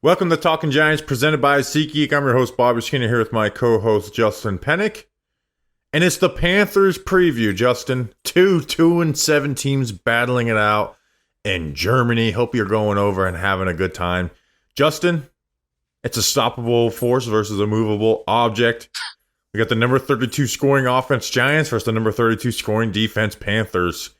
Welcome to Talking Giants, presented by SeatGeek. I'm your host, Bobby Skinner, here with my co-host, Justin Penik. And it's the Panthers preview, Justin. 2-7 teams battling it out in Germany. Hope you're going over and having a good time. Justin, it's a stoppable force versus a movable object. We got the number 32 scoring offense, Giants, versus the number 32 scoring defense, Panthers.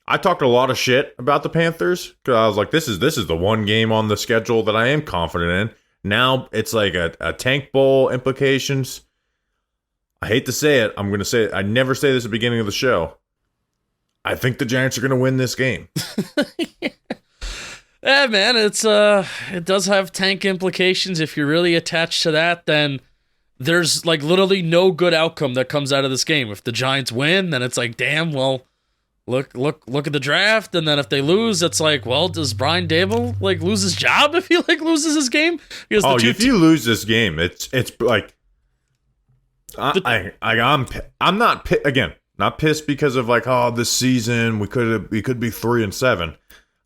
I talked a lot of shit about the Panthers because I was like, this is the one game on the schedule that I am confident in. Now it's like a tank bowl implications. I hate to say it. I'm going to say it. I never say this at the beginning of the show. I think the Giants are going to win this game. Yeah, man, it does have tank implications. If you're really attached to that, then there's like literally no good outcome that comes out of this game. If the Giants win, then it's like, damn, well, look at the draft, and then if they lose, it's like, well, does Brian Daboll like lose his job if he like loses his game? Because if you lose this game, it's like I'm not pissed because of like, oh, this season we could be 3-7.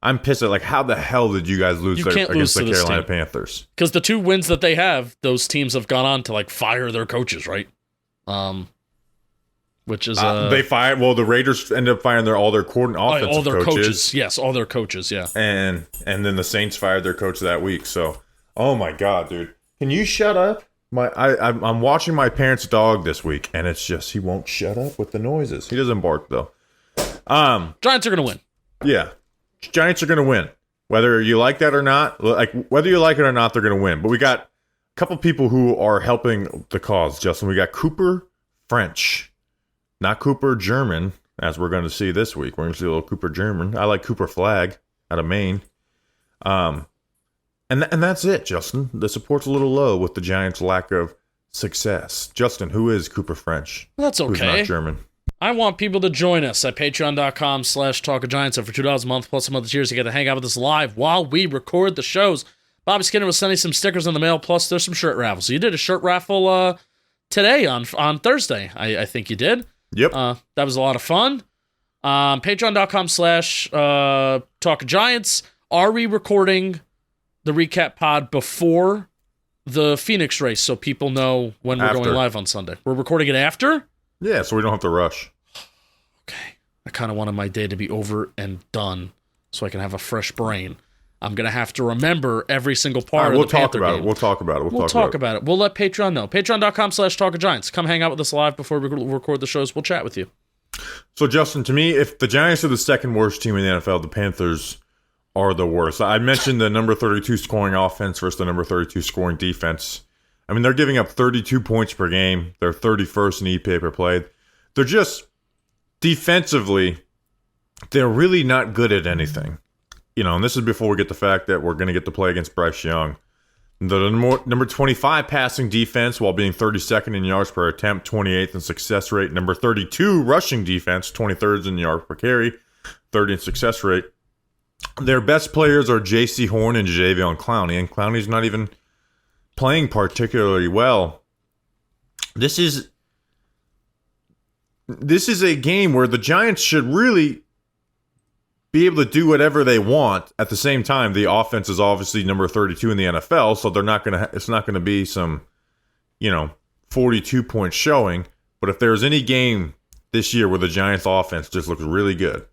I'm pissed at like, how the hell did you guys lose against the Carolina Panthers? Because the two wins that they have, those teams have gone on to like fire their coaches, right? Which is they fired. Well, the Raiders ended up firing all their coaches. Yes, all their coaches. Yeah, and then the Saints fired their coach that week. So, oh my god, dude, can you shut up? I'm watching my parents' dog this week, and it's just he won't shut up with the noises. He doesn't bark though. Giants are gonna win. Yeah, Giants are gonna win, whether you like that or not. Like whether you like it or not, they're gonna win. But we got a couple people who are helping the cause. Justin, we got Cooper French. Not Cooper German, as we're going to see this week. We're going to see a little Cooper German. I like Cooper Flag out of Maine. And that's it, Justin. The support's a little low with the Giants' lack of success. Justin, who is Cooper French? That's okay. Who's not German? I want people to join us at patreon.com/talkofgiants. And for $2 a month plus some other tiers, you get to hang out with us live while we record the shows. Bobby Skinner was sending some stickers in the mail, plus there's some shirt raffles. So you did a shirt raffle today on Thursday, I think you did. Yep. That was a lot of fun. Patreon.com/Talk Giants. Are we recording the recap pod before the Phoenix race so people know when we're going live on Sunday? We're recording it after? Yeah, so we don't have to rush. Okay. I kind of wanted my day to be over and done so I can have a fresh brain. I'm going to have to remember every single part of the Panther game. We'll talk about it. We'll talk about it. We'll let Patreon know. Patreon.com/Talk of Giants. Come hang out with us live before we record the shows. We'll chat with you. So, Justin, to me, if the Giants are the second worst team in the NFL, the Panthers are the worst. I mentioned the number 32 scoring offense versus the number 32 scoring defense. I mean, they're giving up 32 points per game. They're 31st in EPA per play. They're just, defensively, they're really not good at anything. You know, and this is before we get the fact that we're going to get to play against Bryce Young. The number 25 passing defense, while being 32nd in yards per attempt, 28th in success rate. Number 32 rushing defense, 23rd in yards per carry, 30th in success rate. Their best players are J.C. Horn and Jadeveon Clowney, and Clowney's not even playing particularly well. This is a game where the Giants should really be able to do whatever they want. At the same time, the offense is obviously number 32 in the NFL, so they're not going to. It's not going to be some, 42-point showing. But if there's any game this year where the Giants' offense just looks really good,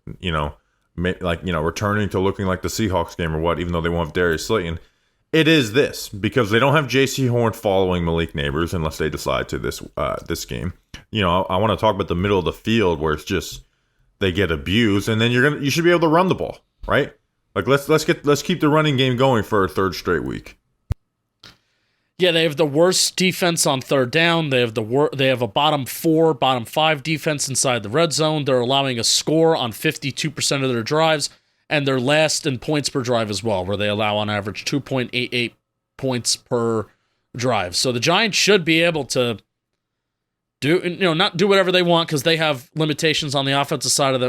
returning to looking like the Seahawks game or what, even though they won't have Darius Slayton, it is this, because they don't have J.C. Horn following Malik Neighbors unless they decide to this game. I want to talk about the middle of the field where it's just, they get abused, and then you should be able to run the ball, right? Like let's keep the running game going for a third straight week. Yeah, they have the worst defense on third down. They have a bottom 5 defense inside the red zone. They're allowing a score on 52% of their drives, and they're last in points per drive as well, where they allow on average 2.88 points per drive. So the Giants should be able to not do whatever they want because they have limitations on the offensive side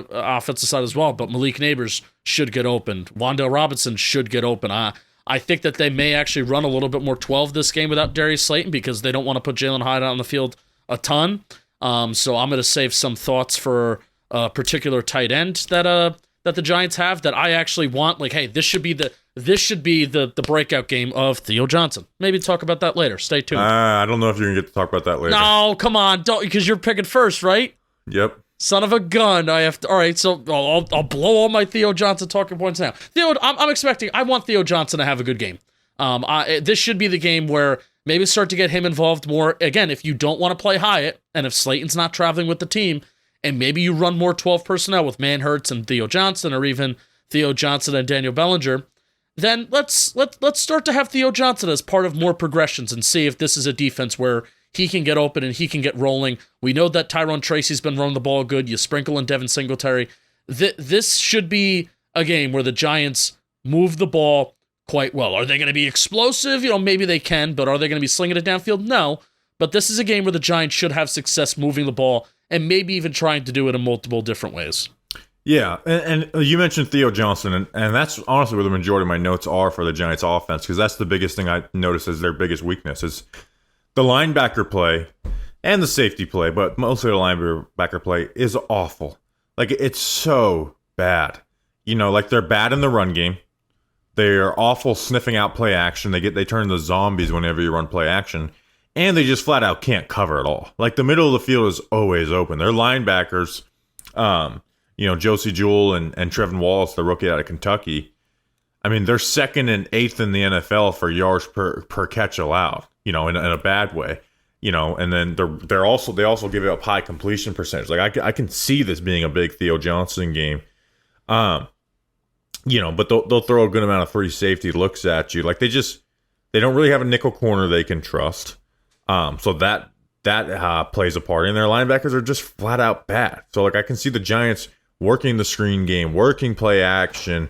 as well. But Malik Neighbors should get open. Wan'Dale Robinson should get open. I think that they may actually run a little bit more 12 this game without Darius Slayton because they don't want to put Jalen Hyde out on the field a ton. So I'm going to save some thoughts for a particular tight end that the Giants have that I actually want. Like, hey, this should be this should be the breakout game of Theo Johnson. Maybe talk about that later. Stay tuned. I don't know if you're going to get to talk about that later. No, come on. Don't, because you're picking first, right? Yep. Son of a gun. I have to. All right, so I'll blow all my Theo Johnson talking points now. I want Theo Johnson to have a good game. This should be the game where maybe start to get him involved more. Again, if you don't want to play Hyatt, and if Slayton's not traveling with the team, and maybe you run more 12 personnel with Manhurts and Theo Johnson, or even Theo Johnson and Daniel Bellinger, then let's start to have Theo Johnson as part of more progressions and see if this is a defense where he can get open and he can get rolling. We know that Tyrone Tracy's been running the ball good. You sprinkle in Devin Singletary. This should be a game where the Giants move the ball quite well. Are they going to be explosive? Maybe they can, but are they going to be slinging it downfield? No. But this is a game where the Giants should have success moving the ball and maybe even trying to do it in multiple different ways. Yeah, and you mentioned Theo Johnson, and that's honestly where the majority of my notes are for the Giants offense, because that's the biggest thing I notice as their biggest weakness is the linebacker play and the safety play, but mostly the linebacker play is awful. Like, it's so bad. Like, they're bad in the run game. They're awful sniffing out play action. They turn into zombies whenever you run play action. And they just flat out can't cover at all. Like, the middle of the field is always open. Their linebackers, Josie Jewell and Trevin Wallace, the rookie out of Kentucky, I mean, they're second and eighth in the NFL for yards per catch allowed, in a bad way, and then they also give up high completion percentage. Like, I can see this being a big Theo Johnson game, but they'll throw a good amount of free safety looks at you. Like, they don't really have a nickel corner they can trust. So that plays a part. And their linebackers are just flat out bad. So, like, I can see the Giants working the screen game, working play action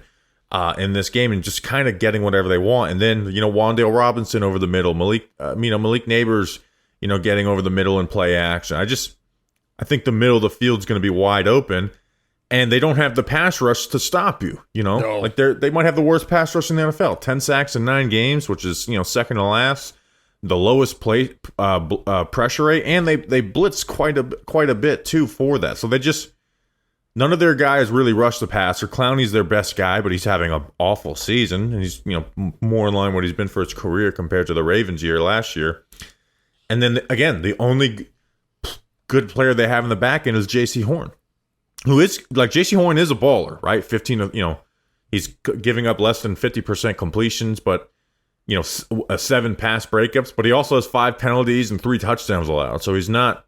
in this game, and just kind of getting whatever they want. And then, Wan'Dale Robinson over the middle, Malik Neighbors, getting over the middle and play action. I think the middle of the field is going to be wide open, and they don't have the pass rush to stop you. No. Like, they might have the worst pass rush in the NFL, 10 sacks in 9 games, which is second to last. The lowest play pressure rate, and they blitz quite a bit too for that. So none of their guys really rush the passer. Clowney's their best guy, but he's having an awful season, and he's more in line with what he's been for his career compared to the Ravens year last year. And then again, the only good player they have in the back end is J.C. Horn, who is like J.C. Horn is a baller, right? He's giving up less than 50% completions, but 7 pass breakups, but he also has 5 penalties and 3 touchdowns allowed. So he's not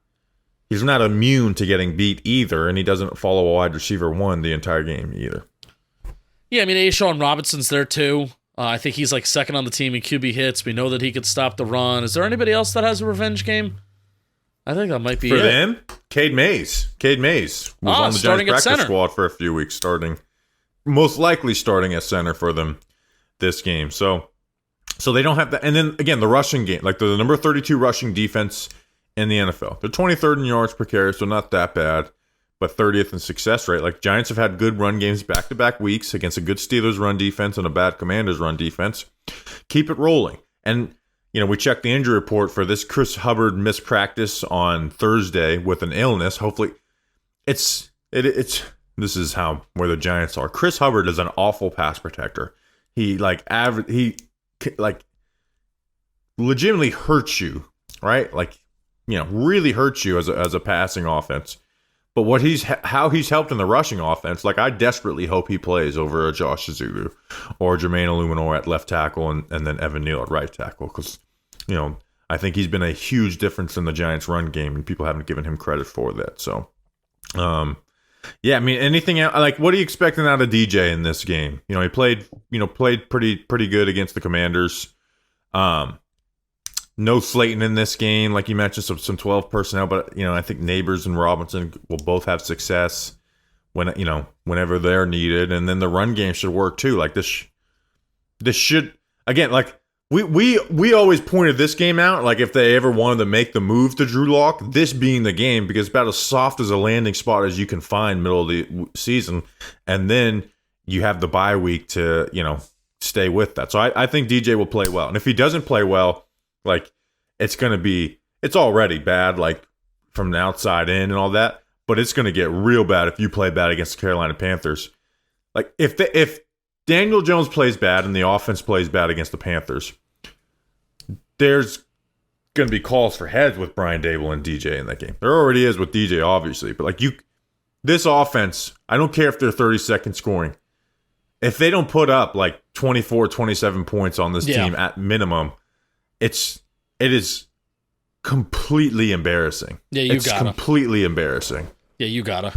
immune to getting beat either, and he doesn't follow a wide receiver 1 the entire game either. Yeah, I mean, A'Shawn Robinson's there too. I think he's like second on the team in QB hits. We know that he could stop the run. Is there anybody else that has a revenge game? I think that might be for it. them. Cade Mays was on the Giants practice squad for a few weeks, most likely starting at center for them this game. So they don't have that. And then, again, the rushing game. Like, the number 32 rushing defense in the NFL. They're 23rd in yards per carry, so not that bad. But 30th in success rate. Like, Giants have had good run games back-to-back weeks against a good Steelers run defense and a bad Commanders run defense. Keep it rolling. And, we checked the injury report for this. Chris Hubbard missed practice on Thursday with an illness. Hopefully, this is where the Giants are. Chris Hubbard is an awful pass protector. He legitimately hurts you, right? Like, really hurts you as a passing offense. But how he's helped in the rushing offense, like, I desperately hope he plays over a Josh Zulu or Jermaine Illuminor at left tackle and then Evan Neal at right tackle, because I think he's been a huge difference in the Giants' run game, and people haven't given him credit for that. So, yeah, I mean, anything else? Like, what are you expecting out of DJ in this game? He played pretty good against the Commanders. No Slayton in this game, like you mentioned, some 12 personnel, but I think Neighbors and Robinson will both have success whenever they're needed, and then the run game should work too. Like, this should, again, like, we always pointed this game out, like, if they ever wanted to make the move to Drew Lock, this being the game, because it's about as soft as a landing spot as you can find middle of the season, and then you have the bye week to stay with that. So I think DJ will play well, and if he doesn't play well, like, it's already bad, like, from the outside in and all that, but it's going to get real bad if you play bad against the Carolina Panthers. Like, if Daniel Jones plays bad and the offense plays bad against the Panthers, there's going to be calls for heads with Brian Dable and DJ in that game. There already is with DJ, obviously. But this offense, I don't care if they're 32nd scoring. If they don't put up 24, 27 points on this team at minimum, it is completely embarrassing. Yeah, it's completely embarrassing. Yeah, you gotta.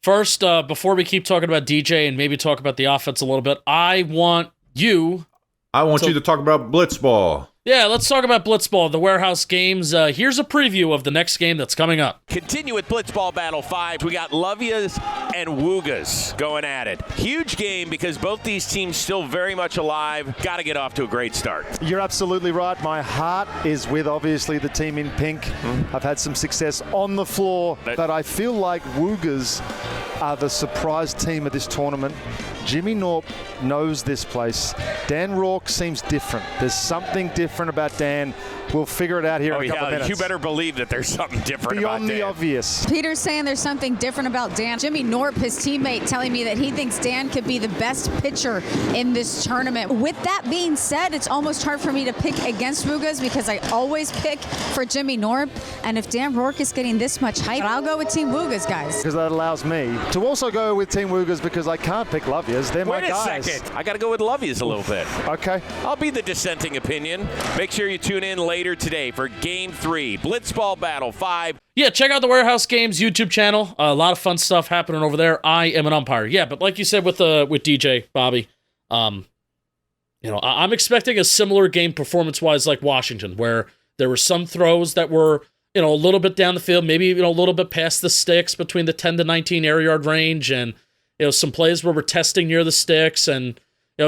First, before we keep talking about DJ and maybe talk about the offense a little bit, I want you to talk about Blitzball. Yeah, let's talk about Blitzball, the warehouse games. Here's a preview of the next game that's coming up. Continue with Blitzball Battle 5. We got Lovias and Woogas going at it. Huge game because both these teams still very much alive. Got to get off to a great start. You're absolutely right. My heart is with, obviously, the team in pink. I've had some success on the floor, but I feel like Woogas are the surprise team of this tournament. Jimmy Norp knows this place. Dan Rourke seems different. There's something different about Dan. We'll figure it out here in a couple minutes. You better believe that there's something different beyond about Dan. the obvious. Peter's saying there's something different about Dan. Jimmy Norp, his teammate, telling me that he thinks Dan could be the best pitcher in this tournament. With that being said, it's almost hard for me to pick against Woogas because I always pick for Jimmy Norp. And if Dan Rourke is getting this much hype, I'll go with Team Woogas, guys. Because that allows me to also go with Team Woogas because I can't pick Lovias. They're my guys. Wait a second. I got to go with Lovias a little bit. Okay. I'll be the dissenting opinion. Make sure you tune in later today for Game 3, Blitzball Battle 5. Yeah, check out the Warehouse Games YouTube channel. A lot of fun stuff happening over there. I am an umpire. Yeah, but like you said with DJ, Bobby, I'm expecting a similar game performance-wise like Washington, where there were some throws that were, a little bit down the field, maybe a little bit past the sticks between the 10 to 19 air yard range, and some plays where we're testing near the sticks, and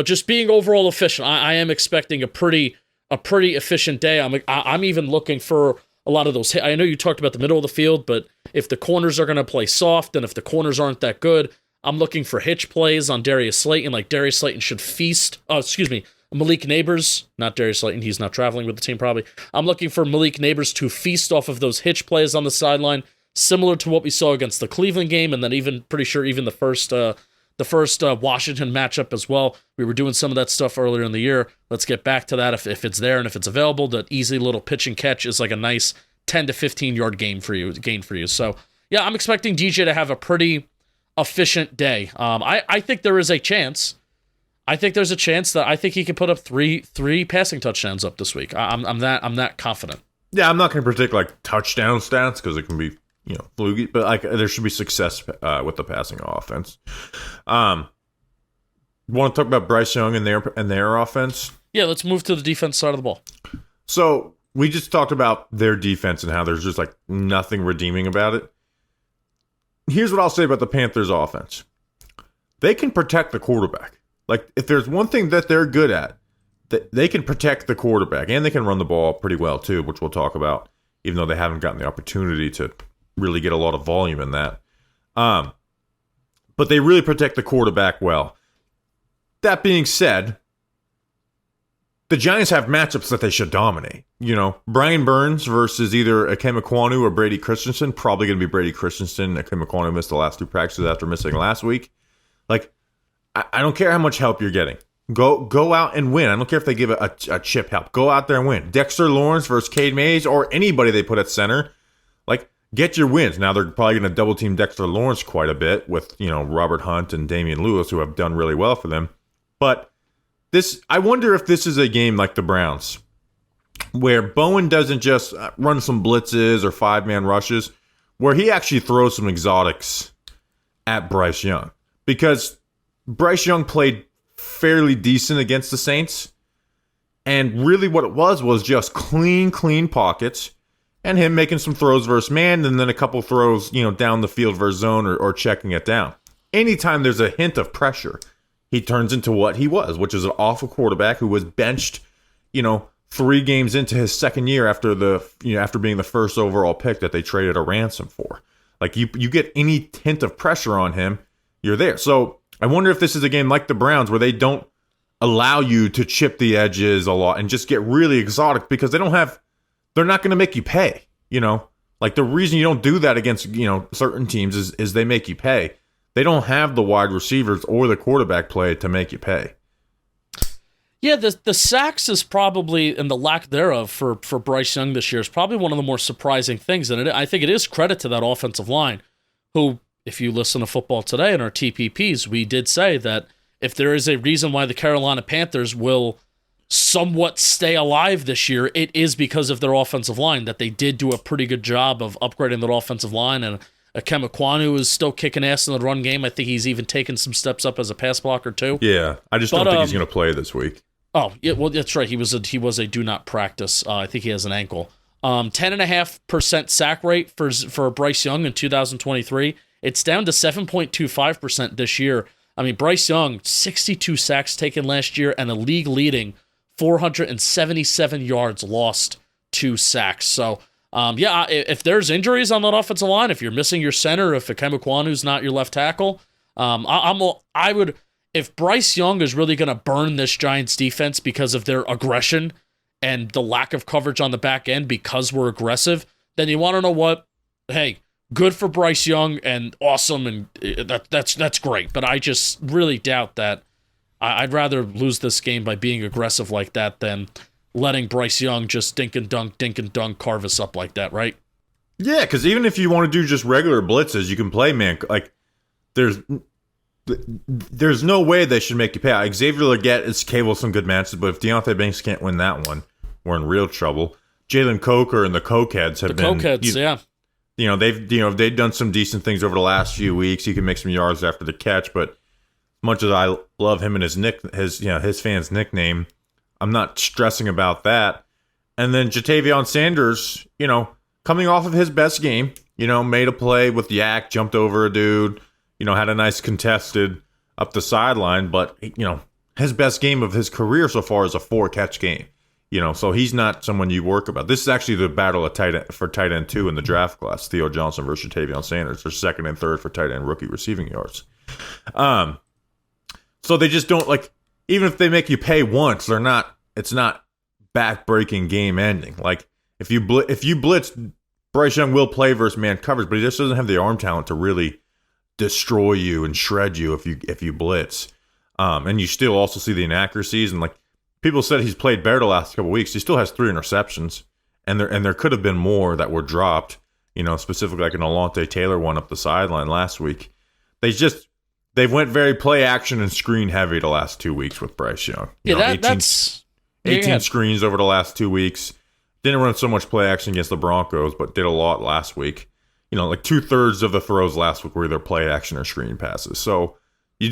just being overall efficient. I am expecting a pretty efficient day. I'm even looking for a lot of those. I know you talked about the middle of the field, but if the corners are going to play soft, and if the corners aren't that good, I'm looking for hitch plays on Darius Slayton. Like Darius Slayton should feast. Oh, excuse me. Malik Neighbors, not Darius Slayton. He's not traveling with the team probably. I'm looking for Malik Neighbors to feast off of those hitch plays on the sideline, similar to what we saw against the Cleveland game, and then even pretty sure even the first Washington matchup as well. We were doing some of that stuff earlier in the year. Let's get back to that if it's there and if it's available. That easy little pitch and catch is like a nice 10 to 15 yard gain for you. So yeah, I'm expecting DJ to have a pretty efficient day. I think there is a chance. I think there's a chance that I think he can put up three passing touchdowns up this week. I'm that confident. Yeah, I'm not going to predict like touchdown stats because it can be fluky, but there should be success with the passing offense. Want to talk about Bryce Young and their offense? Yeah, let's move to the defense side of the ball. So we just talked about their defense and how there's just like nothing redeeming about it. Here's what I'll say about the Panthers offense. They can protect the quarterback. Like, if there's one thing that they're good at, they can protect the quarterback, and they can run the ball pretty well, too, which we'll talk about, even though they haven't gotten the opportunity to really get a lot of volume in that. But they really protect the quarterback well. That being said, the Giants have matchups that they should dominate. Brian Burns versus either Akem Ekwonu or Brady Christensen, probably going to be Brady Christensen. Akem Ekwonu missed the last 2 practices after missing last week. I don't care how much help you're getting. Go out and win. I don't care if they give a chip help. Go out there and win. Dexter Lawrence versus Cade Mays or anybody they put at center. Get your wins. Now they're probably going to double team Dexter Lawrence quite a bit with, Robert Hunt and Damian Lewis, who have done really well for them. But I wonder if this is a game like the Browns, where Bowen doesn't just run some blitzes or 5-man rushes, where he actually throws some exotics at Bryce Young. Because Bryce Young played fairly decent against the Saints, and really what it was just clean pockets, and him making some throws versus man, and then a couple throws, down the field versus zone or checking it down. Anytime there's a hint of pressure, he turns into what he was, which is an awful quarterback who was benched, 3 games into his second year after after being the first overall pick that they traded a ransom for. You get any hint of pressure on him, you're there. So I wonder if this is a game like the Browns where they don't allow you to chip the edges a lot and just get really exotic because they're not going to make you pay, The reason you don't do that against, certain teams is they make you pay. they don't have the wide receivers or the quarterback play to make you pay. Yeah, the sacks is probably, and the lack thereof for Bryce Young this year is probably one of the more surprising things. And I think it is credit to that offensive line, who, if you listen to Football Today in our TPPs, we did say that if there is a reason why the Carolina Panthers will somewhat stay alive this year, it is because of their offensive line, that they did do a pretty good job of upgrading their offensive line. And Ikem Ekwonu is still kicking ass in the run game. I think he's even taken some steps up as a pass blocker too. Yeah, I just don't think he's going to play this week. Oh, yeah, well, that's right. He was a do not practice. I think he has an ankle. 10.5% sack rate for Bryce Young in 2023. It's down to 7.25% this year. I mean, Bryce Young, 62 sacks taken last year and a league leading 477 yards lost, 2 sacks. So, if there's injuries on that offensive line, if you're missing your center, if Ikem Ekwonu's not your left tackle, I would. If Bryce Young is really going to burn this Giants defense because of their aggression and the lack of coverage on the back end because we're aggressive, then you want to know what? Hey, good for Bryce Young and awesome, and that's great. But I just really doubt that. I'd rather lose this game by being aggressive like that than letting Bryce Young just dink and dunk, carve us up like that, right? Yeah, because even if you want to do just regular blitzes, you can play man. Like, there's no way they should make you pay. Xavier Legette is capable of some good matches, but if Deontay Banks can't win that one, we're in real trouble. Jalen Coker and the Cokeheads have been. They've done some decent things over the last few weeks. He can make some yards after the catch, but much as I love him and his fans' nickname, I'm not stressing about that. And then Jatavion Sanders, coming off of his best game, made a play with Yak, jumped over a dude. Had a nice contested up the sideline, but, his best game of his career so far is a 4-catch game. So he's not someone you work about. This is actually the battle of tight end 2 in the draft class, Theo Johnson versus Jatavion Sanders. They're second and third for tight end rookie receiving yards. So they just don't, even if they make you pay once, it's not back-breaking game ending. Like, if you blitz, Bryce Young will play versus man coverage, but he just doesn't have the arm talent to really destroy you and shred you if you blitz. And you still also see the inaccuracies, and people said he's played better the last couple of weeks. He still has 3 interceptions, and there could have been more that were dropped, specifically like an Alontae Taylor one up the sideline last week. They've went very play action and screen heavy the last 2 weeks with Bryce Young. 18 screens over the last 2 weeks. Didn't run so much play action against the Broncos, but did a lot last week. 2/3 of the throws last week were either play action or screen passes. So you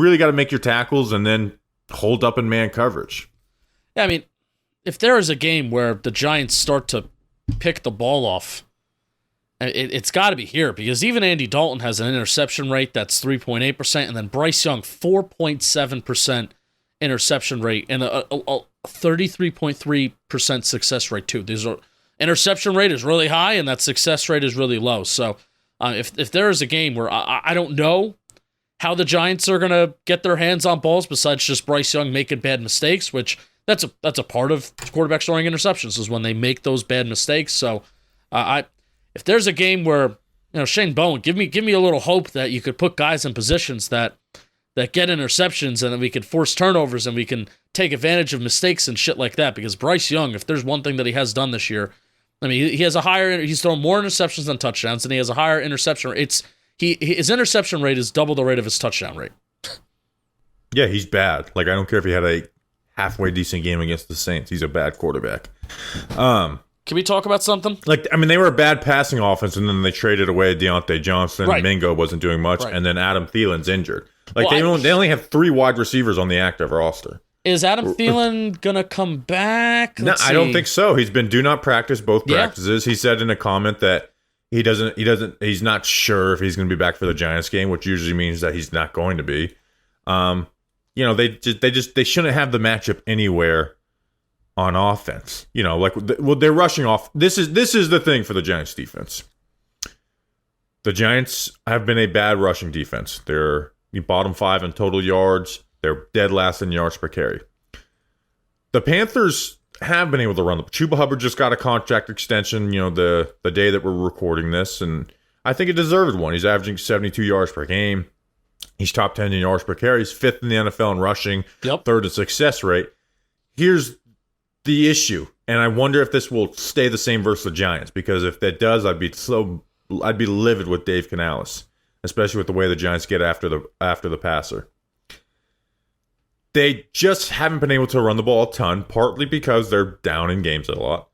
really got to make your tackles and then hold up in man coverage. Yeah, I mean, if there is a game where the Giants start to pick the ball off, it's got to be here, because even Andy Dalton has an interception rate that's 3.8%, and then Bryce Young 4.7% interception rate and a 33.3% success rate too. Interception rate is really high, and that success rate is really low. So if there is a game where I don't know how the Giants are going to get their hands on balls besides just Bryce Young making bad mistakes, which that's a part of quarterbacks throwing interceptions, is when they make those bad mistakes. So if there's a game where, Shane Bowen, give me a little hope that you could put guys in positions that get interceptions, and then we could force turnovers, and we can take advantage of mistakes and shit like that. Because Bryce Young, if there's one thing that he has done this year, I mean, he's thrown more interceptions than touchdowns, and he has a higher interception rate. His interception rate is double the rate of his touchdown rate. Yeah, he's bad. I don't care if he had a halfway decent game against the Saints. He's a bad quarterback. Can we talk about something? They were a bad passing offense, and then they traded away Deontay Johnson. Right. Mingo wasn't doing much, right. And then Adam Thielen's injured. They only have 3 wide receivers on the active roster. Is Adam Thielen gonna come back? I don't think so. He's been do not practice both practices. He said in a comment that he's not sure if he's going to be back for the Giants game, which usually means that he's not going to be. They shouldn't have the matchup anywhere on offense. They're rushing off. This is the thing for the Giants defense. The Giants have been a bad rushing defense. They're bottom 5 in total yards. They're dead last in yards per carry. The Panthers have been able to run. Chuba Hubbard just got a contract extension, the day that we're recording this, and I think it deserved one. He's averaging 72 yards per game. He's top 10 in yards per carry. He's fifth in the NFL in rushing, third in success rate. Here's the issue, and I wonder if this will stay the same versus the Giants, because if that does, I'd be livid with Dave Canales, especially with the way the Giants get after the passer. They just haven't been able to run the ball a ton, partly because they're down in games a lot.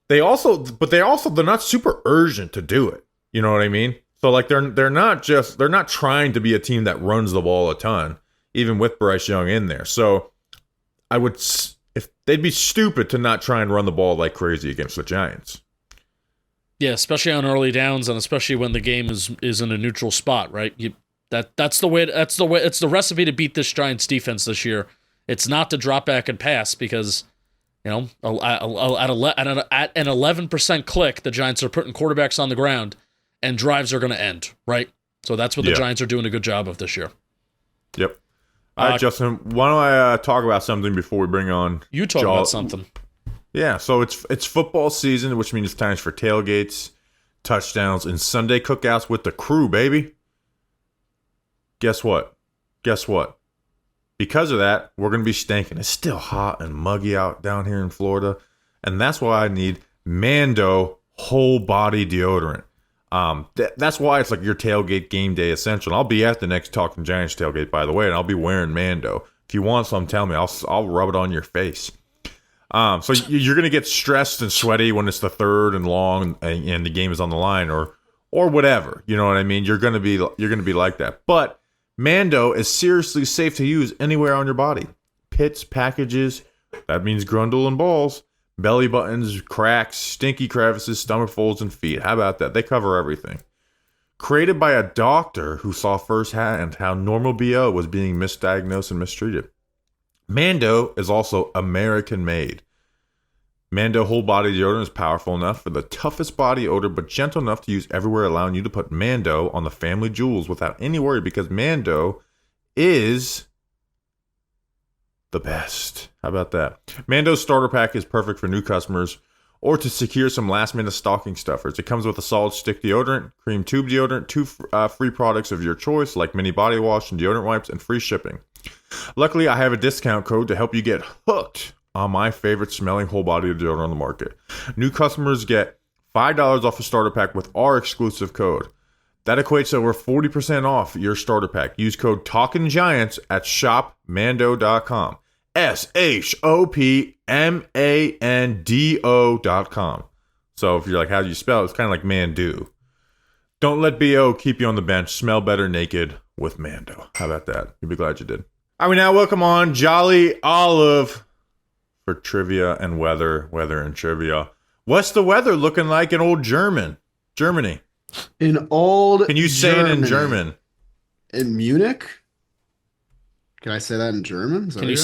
They're not super urgent to do it. You know what I mean? So like they're not trying to be a team that runs the ball a ton, even with Bryce Young in there. So if they'd be stupid to not try and run the ball like crazy against the Giants. Yeah, especially on early downs, and especially when the game is in a neutral spot, right? It's the recipe to beat this Giants defense this year. It's not to drop back and pass, because at an 11% click, the Giants are putting quarterbacks on the ground, and drives are going to end, right? So that's what the Giants are doing a good job of this year. Yep. All right, Justin, why don't I talk about something before we bring on... You talk about something. Yeah, so it's football season, which means it's times for tailgates, touchdowns, and Sunday cookouts with the crew, baby. Guess what? Because of that, we're going to be stinking. It's still hot and muggy out down here in Florida, and that's why I need Mando whole body deodorant. That's why it's like your tailgate game day essential. And I'll be at the next Talking Giants tailgate, by the way, and I'll be wearing Mando. If you want some, tell me. I'll rub it on your face. So you're gonna get stressed and sweaty when it's the third and long and the game is on the line, or whatever. You know what I mean? You're gonna be like that. But Mando is seriously safe to use anywhere on your body. Pits, packages. That means grundle and balls. Belly buttons, cracks, stinky crevices, stomach folds, and feet. How about that? They cover everything. Created by a doctor who saw firsthand how normal BO was being misdiagnosed and mistreated. Mando is also American-made. Mando whole body deodorant is powerful enough for the toughest body odor, but gentle enough to use everywhere, allowing you to put Mando on the family jewels without any worry, because Mando is the best. How about that? Mando's starter pack is perfect for new customers or to secure some last-minute stocking stuffers. It comes with a solid stick deodorant, cream tube deodorant, two free products of your choice like mini body wash and deodorant wipes, and free shipping. Luckily, I have a discount code to help you get hooked on my favorite smelling whole body deodorant on the market. New customers get $5 off a starter pack with our exclusive code. That equates to over 40% off your starter pack. Use code TalkinGiants at shopmando.com. SHOPMANDO.com. So if you're like, how do you spell it? It's kind of like Mandu. Don't let BO keep you on the bench. Smell better naked with Mando. How about that? You'll be glad you did. I mean, now welcome on Jolly Olive for trivia and weather and trivia. What's the weather looking like in old Germany? In old Can you say Germany. it in German? In Munich? Can I say that in German? Can you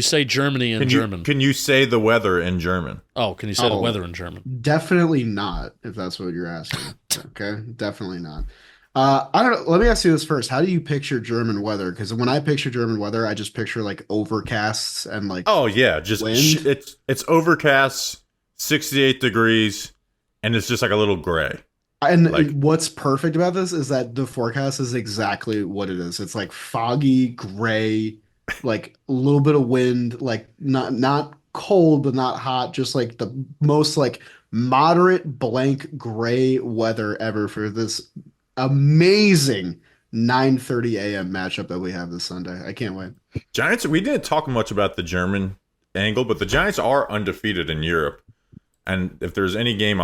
say Germany in German? Can you say the weather in German? Oh, can you say the weather in German? Definitely not, if that's what you're asking. Okay, definitely not. I don't know. Let me ask you this first. How do you picture German weather? Because when I picture German weather, I just picture like overcasts and like just wind. It's overcast, 68 degrees, and it's just like a little gray. And what's perfect about this is that the forecast is exactly what it is. It's like foggy, gray, like a little bit of wind, like not cold but not hot, just like the most like moderate blank gray weather ever for this amazing 9:30 a.m. matchup that we have this Sunday. I can't wait. Giants, we didn't talk much about the German angle, but the Giants are undefeated in Europe. And if there's any game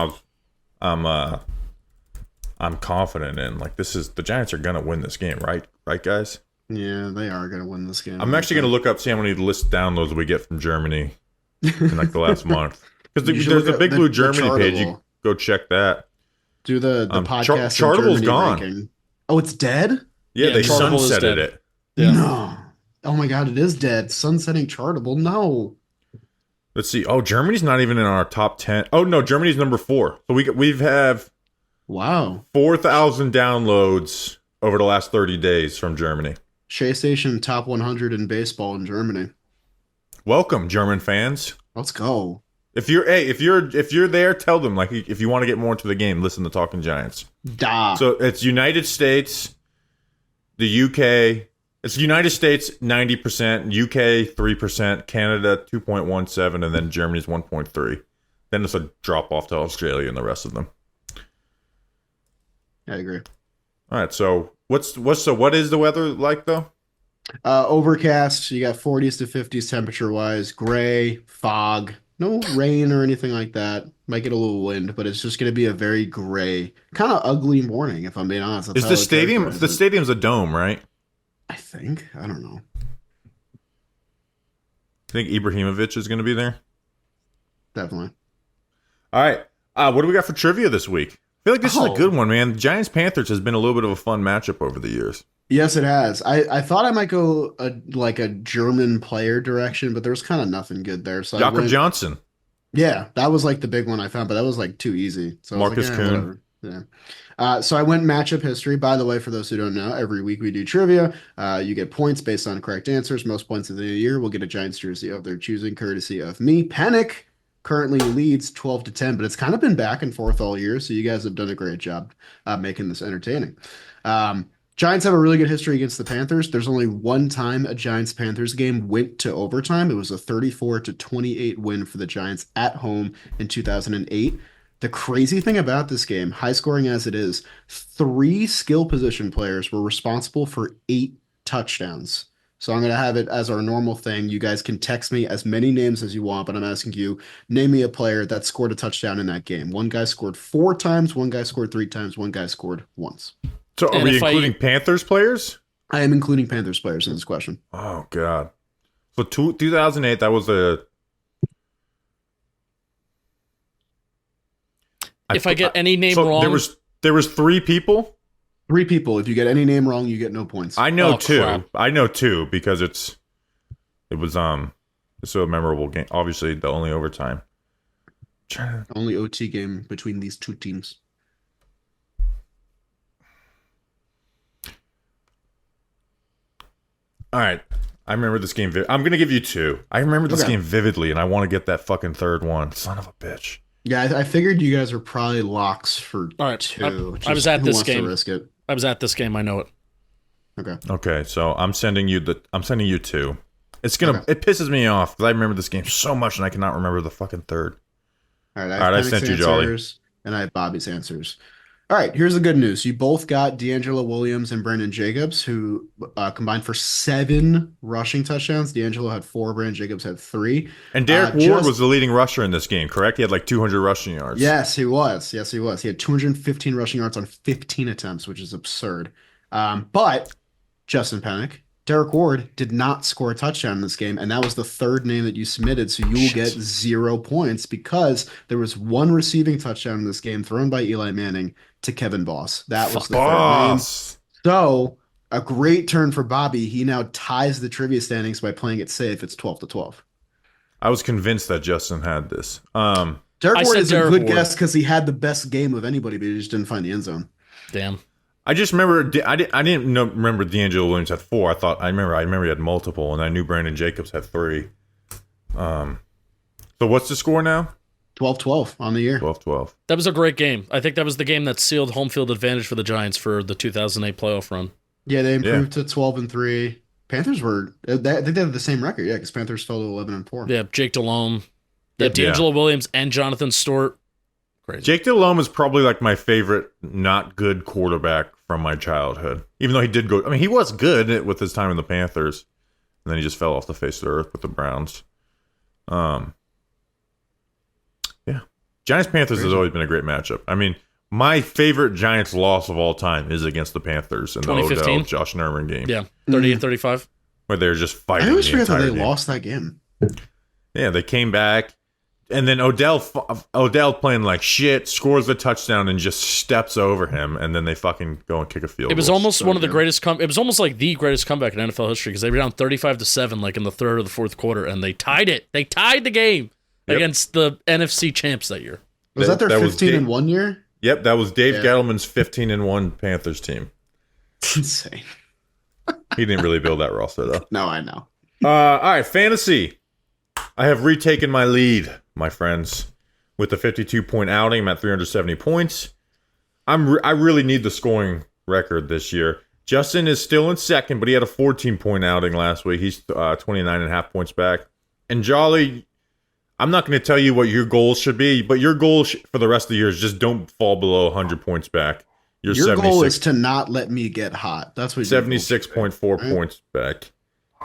I'm confident in, like the Giants are going to win this game, right? Right, guys? Yeah, they are going to win this game. I'm actually going to look up, see how many list downloads we get from Germany in like the last month. Because there's a Big Blue Germany page. You go check that. Do the podcast. Chartable's gone. Ranking. Oh, it's dead? Yeah, they sunsetted it. Yeah. No. Oh my God, it is dead. Sunsetting Chartable. No. Let's see. Oh, Germany's not even in our top 10. Oh no, Germany's number 4. So we have 4,000 downloads over the last 30 days from Germany. Shea Station top 100 in baseball in Germany. Welcome, German fans. Let's go. If you're there, tell them, like, if you want to get more into the game, listen to Talking Giants. Da. So it's United States, the UK. It's United States 90%, UK 3%, Canada 2.17, and then Germany's 1.3. Then it's a drop off to Australia and the rest of them. I agree. All right, so what is the weather like though? Overcast. You got 40s to 50s temperature wise. Gray, fog. No rain or anything like that. Might get a little wind, but it's just going to be a very gray, kind of ugly morning. If I'm being honest. That's Is how the I would stadium? characterize The it. stadium's a dome, right? I think. I don't know. I think Ibrahimovic is going to be there. Definitely. All right, what do we got for trivia this week? I feel like this is a Oh. good one, man. Giants-Panthers has been a little bit of a fun matchup over the years. Yes, it has. I thought I might go a German player direction, but there was kind of nothing good there. So I Jakob went, Johnson. yeah, that was like the big one I found, but that was like too easy. So I was Marcus like, Kuhn. whatever. Yeah. So I went matchup history. By the way, for those who don't know, every week we do trivia. You get points based on correct answers. Most points of the year will get a Giants jersey of their choosing, courtesy of me. Penik currently leads 12-10, but it's kind of been back and forth all year. So you guys have done a great job making this entertaining. Giants have a really good history against the Panthers. There's only one time a Giants-Panthers game went to overtime. It was a 34-28 win for the Giants at home in 2008. The crazy thing about this game, high scoring as it is, 3 skill position players were responsible for 8 touchdowns. So I'm going to have it as our normal thing. You guys can text me as many names as you want, but I'm asking you, name me a player that scored a touchdown in that game. One guy scored 4 times, one guy scored 3 times, one guy scored once. So are And we if including Panthers players? I am including Panthers players in this question. Oh God. So 2008, that was a. If I get any name wrong, there was 3 people. 3 people. If you get any name wrong, you get no points. I know Oh, 2. crap. I know 2 because it was it's a memorable game. Obviously, the only overtime. Only OT game between these 2 teams. All right, I remember this game. I'm gonna give you 2. I remember this Okay. game vividly, and I want to get that fucking third one. Son of a bitch. Yeah, I figured you guys were probably locks for All right, 2. I was at Who this wants to game. risk it? I was at this game. I know it. Okay. Okay, so I'm sending you 2. It's gonna. Okay. It pisses me off because I remember this game so much, and I cannot remember the fucking third. All right, All right, I Penik's sent you, Jolly. answers, and I have Bobby's answers. All right, here's the good news. You both got D'Angelo Williams and Brandon Jacobs, who combined for 7 rushing touchdowns. D'Angelo had 4, Brandon Jacobs had 3. And Derek Ward just- was the leading rusher in this game, correct? He had like 200 rushing yards. Yes, he was. Yes, he was. He had 215 rushing yards on 15 attempts, which is absurd. But Justin Penik, Derek Ward did not score a touchdown in this game, and that was the 3rd name that you submitted, so you will get 0 points because there was 1 receiving touchdown in this game thrown by Eli Manning to Kevin Boss. That was the 3rd name. Boss. So a great turn for Bobby. He now ties the trivia standings by playing it safe. It's 12-12. I was convinced that Justin had this. Derek I Ward said is a Derek good Ward. guess because he had the best game of anybody, but he just didn't find the end zone. Damn. I just remember I didn't remember D'Angelo Williams had 4. I remember he had multiple, and I knew Brandon Jacobs had 3. So what's the score now? 12-12 on the year. 12-12. That was a great game. I think that was the game that sealed home field advantage for the Giants for the 2008 playoff run. Yeah, they improved to 12-3. Panthers were, I think they had the same record, yeah, because Panthers fell to 11-4. Yeah, Jake Delhomme, yeah, Yeah. D'Angelo Williams, and Jonathan Stewart. Crazy. Jake Delhomme is probably like my favorite not good quarterback from my childhood. Even though he did go, I mean, he was good with his time in the Panthers, and then he just fell off the face of the earth with the Browns. Yeah, Giants-Panthers has always been a great matchup. I mean, my favorite Giants loss of all time is against the Panthers in the 2015? Odell Josh Norman game. Yeah, 38-35. Where they were just I fighting. always the forget that entire they game. lost that game. Yeah, they came back, and then Odell playing like shit, scores the touchdown and just steps over him, and then they fucking go and kick a field It was goal. almost so one of the good. greatest. It was almost like the greatest comeback in NFL history because they were down 35-7, like in the 3rd or the 4th quarter, and they tied it. They tied the game Yep. against the NFC champs that year. Was that their That was 15-1 year? Yep, that was Dave Yeah. Gettleman's 15-1 Panthers team. Insane. He didn't really build that roster though. No, I know. All right, fantasy. I have retaken my lead, my friends, with the 52-point outing. I'm at 370 points. I really need the scoring record this year. Justin is still in second, but he had a 14-point outing last week. He's 29.5 points back. And Jolly, I'm not going to tell you what your goals should be, but your goal for the rest of the year is just don't fall below 100 points back. Your goal is to not let me get hot. That's what 76.4 points back.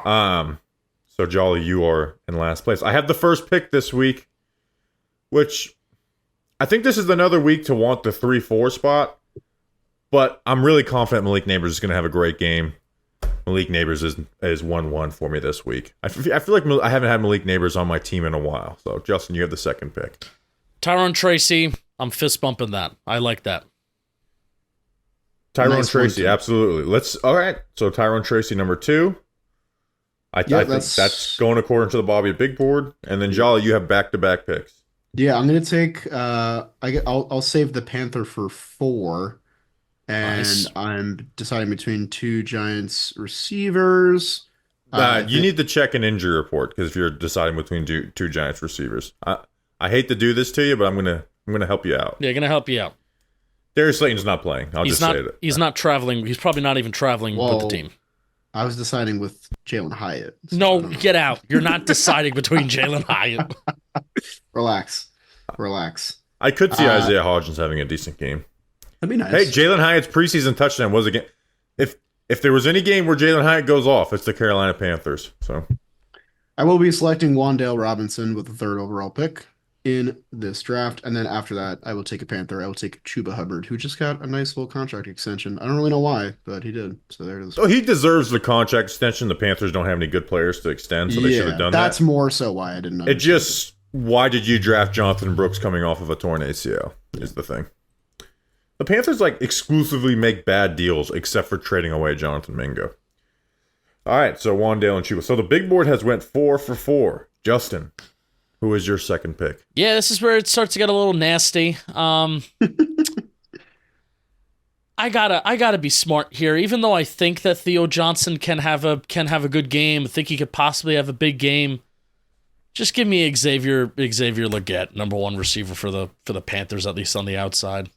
So Jolly, you are in last place. I have the first pick this week, which I think this is another week to want the 3-4 spot, but I'm really confident Malik Neighbors is going to have a great game. Malik Neighbors is 1-1 for me this week. I feel like I haven't had Malik Neighbors on my team in a while. So Justin, you have the second pick. Tyrone Tracy, I'm fist bumping that. I like that. Tyrone Tracy, absolutely. All right. So Tyrone Tracy, number 2. I think that's going according to the Bobby Big Board. And then Jolly, you have back-to-back picks. Yeah, I'm gonna take. I'll save the Panther for 4, and nice. I'm deciding between 2 Giants receivers. You need to check an injury report because if you're deciding between two Giants receivers, I hate to do this to you, but I'm gonna help you out. Yeah, gonna help you out. Darius Slayton's not playing. He's not traveling. He's probably not even traveling with the team. I was deciding with Jalen Hyatt. So no, get out. You're not deciding between Jalen Hyatt. Relax. I could see Isaiah Hodgins having a decent game. That'd be nice. Hey, Jalen Hyatt's preseason touchdown was again. If there was any game where Jalen Hyatt goes off, it's the Carolina Panthers. So I will be selecting Wan'Dale Robinson with the 3rd overall pick in this draft, and then after that, I will take a Panther. I will take Chuba Hubbard, who just got a nice little contract extension. I don't really know why, but he did. So there it is. Oh, he deserves the contract extension. The Panthers don't have any good players to extend, so they should have done that. That's more so why I didn't know. Why did you draft Jonathan Brooks coming off of a torn ACL is the thing. The Panthers exclusively make bad deals except for trading away Jonathan Mingo. All right, so Wan'Dale and Chuba. So the big board has went 4 for 4. Justin, who is your second pick? Yeah, this is where it starts to get a little nasty. I gotta be smart here. Even though I think that Theo Johnson can have a good game, I think he could possibly have a big game. Just give me Xavier Legette, number 1 receiver for the Panthers, at least on the outside.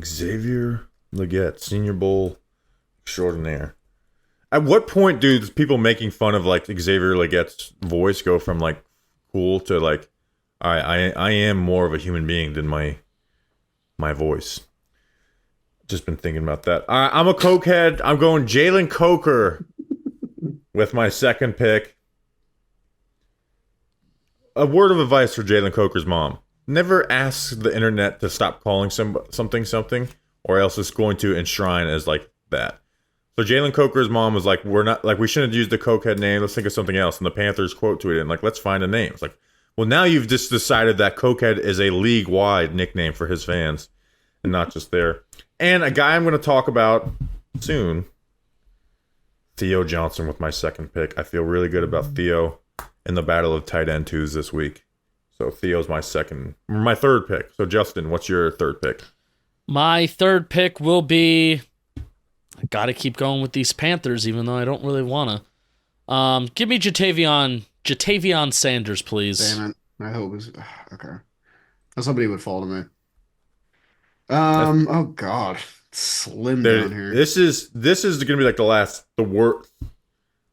Xavier Legette, Senior Bowl extraordinaire. At what point do people making fun of Xavier Legette's voice go from cool to I am more of a human being than my voice? Just been thinking about that. I'm a cokehead. I'm going Jalen Coker with my second pick. A word of advice for Jalen Coker's mom. Never ask the internet to stop calling something, or else it's going to enshrine as that. So Jalen Coker's mom was like, we shouldn't use the cokehead name. Let's think of something else. And the Panthers quote tweeted and let's find a name. It's well, now you've just decided that cokehead is a league-wide nickname for his fans and not just there. And a guy I'm going to talk about soon, Theo Johnson with my second pick. I feel really good about Theo in the battle of tight end twos this week. So Theo's my third pick. So Justin, what's your third pick? My third pick will be, I got to keep going with these Panthers, even though I don't really want to. Give me Jatavion Sanders, please. Damn it. I hope it was okay. Somebody would fall to me. Oh God. Slim down here. This is gonna be the worst.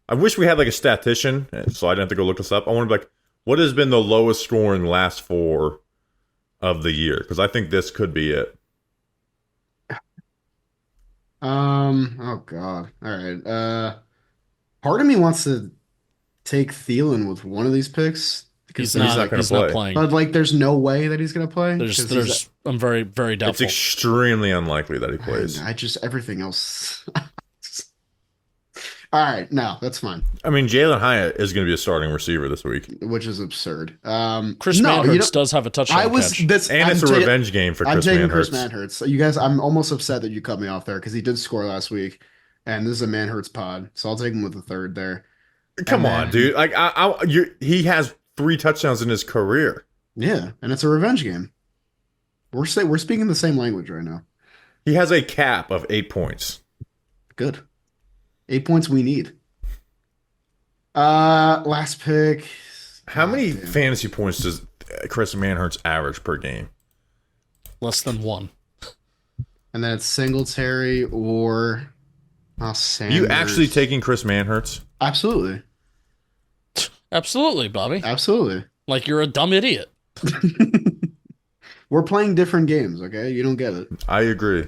I wish we had a statistician, so I didn't have to go look this up. I want to be what has been the lowest scoring last 4 of the year? Because I think this could be it. Oh God. All right. Part of me wants to take Thielen with one of these picks because he's not playing. But there's no way that he's gonna play. I'm very, very doubtful. It's extremely unlikely that he plays. I just everything else. All right, no, that's fine. I mean, Jalen Hyatt is going to be a starting receiver this week, which is absurd. Chris Manhertz does have a touchdown catch. And it's a revenge game for Chris Manhertz. I'm taking Chris Manhertz. You guys, I'm almost upset that you cut me off there because he did score last week, and this is a Manhertz pod, so I'll take him with the third there. Come on, dude! He has 3 touchdowns in his career. Yeah, and it's a revenge game. We're speaking the same language right now. He has a cap of 8 points. Good. 8 points we need. Last pick. How many fantasy points does Chris Manhertz average per game? Less than 1. And then it's Singletary or Sanders. You actually taking Chris Manhertz? Absolutely. Absolutely, Bobby. Absolutely. Like you're a dumb idiot. We're playing different games, okay? You don't get it. I agree.